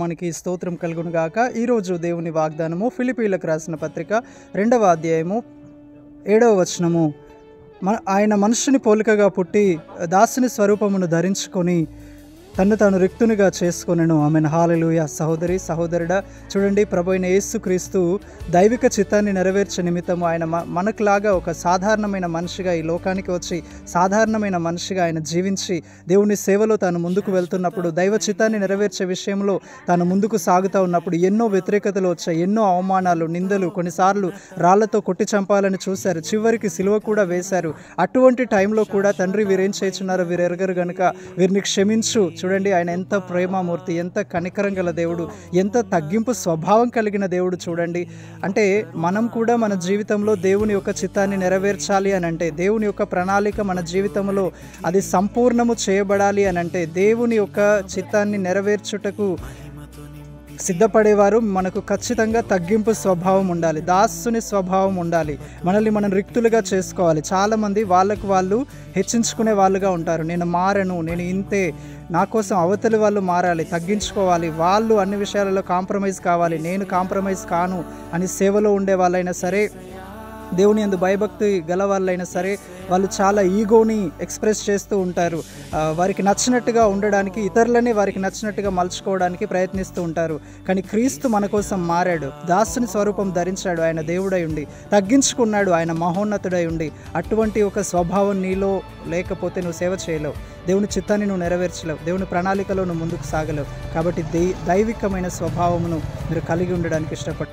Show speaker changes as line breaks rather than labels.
నామానికి స్తోత్రం కలుగును గాక. ఈరోజు దేవుని వాగ్దానము ఫిలిప్పీయులకు రాసిన పత్రిక 2వ అధ్యాయము 7వ వచనము. ఆయన మనుషుని పోలికగా పుట్టి దాసుని స్వరూపమును ధరించుకొని తన్ను తాను రిక్తునిగా చేసుకొనెను. ఆమెన్. హల్లెలూయా. సహోదరి సహోదరుడా, చూడండి, ప్రభువైన యేసుక్రీస్తు దైవిక చిత్తాన్ని నెరవేర్చే నిమిత్తము ఆయన మనకులాగా ఒక సాధారణమైన మనిషిగా ఈ లోకానికి వచ్చి సాధారణమైన మనిషిగా ఆయన జీవించి దేవుని సేవలో తాను ముందుకు వెళ్తున్నప్పుడు, దైవ చిత్తాన్ని నెరవేర్చే విషయంలో తాను ముందుకు సాగుతూ ఉన్నప్పుడు ఎన్నో వ్యతిరేకతలు వచ్చాయి, ఎన్నో అవమానాలు, నిందలు, కొన్నిసార్లు రాళ్లతో కొట్టి చంపాలని చూశారు, చివరికి సిలువ కూడా వేశారు. అటువంటి టైంలో కూడా తండ్రి వీరేం చేస్తున్నారో వీరు ఎరగరు గనుక వీరిని క్షమించు. చూడండి, ఆయన ఎంత ప్రేమామూర్తి, ఎంత కనికరం గల దేవుడు, ఎంత తగ్గింపు స్వభావం కలిగిన దేవుడు. చూడండి, అంటే మనం కూడా మన జీవితంలో దేవుని యొక్క చిత్తాన్ని నెరవేర్చాలి అని అంటే, దేవుని యొక్క ప్రణాళిక మన జీవితంలో అది సంపూర్ణము చేయబడాలి అని అంటే, దేవుని యొక్క చిత్తాన్ని నెరవేర్చుటకు సిద్ధపడేవారు మనకు ఖచ్చితంగా తగ్గింపు స్వభావం ఉండాలి, దాసుని స్వభావం ఉండాలి, మనల్ని మనం రిక్తులుగా చేసుకోవాలి. చాలామంది వాళ్ళకు వాళ్ళు హెచ్చించుకునే వాళ్ళుగా ఉంటారు. నేను మారను, నేను ఇంతే, నా కోసం అవతలి వాళ్ళు మారాలి, తగ్గించుకోవాలి, వాళ్ళు అన్ని విషయాలలో కాంప్రమైజ్ కావాలి, నేను కాంప్రమైజ్ కాను అని సేవలో ఉండే వాళ్ళైనా సరే, దేవుని యందు భయభక్తి గల వాళ్ళైనా సరే, వాళ్ళు చాలా ఈగోని ఎక్స్ప్రెస్ చేస్తూ ఉంటారు. వారికి నచ్చినట్టుగా ఉండడానికి, ఇతరులని వారికి నచ్చినట్టుగా మలుచుకోవడానికి ప్రయత్నిస్తూ ఉంటారు. కానీ క్రీస్తు మన కోసం మారాడు, దాసుని స్వరూపం ధరించాడు, ఆయన దేవుడై ఉండి తగ్గించుకున్నాడు, ఆయన మహోన్నతుడై ఉండి. అటువంటి ఒక స్వభావం నీలో లేకపోతే నువ్వు సేవ చేయలేవు, దేవుని చిత్తాన్ని నువ్వు నెరవేర్చలేవు, దేవుని ప్రణాళికలో నువ్వు ముందుకు సాగలేవు. కాబట్టి దైవికమైన స్వభావమును మీరు కలిగి ఉండడానికి ఇష్టపడతారు.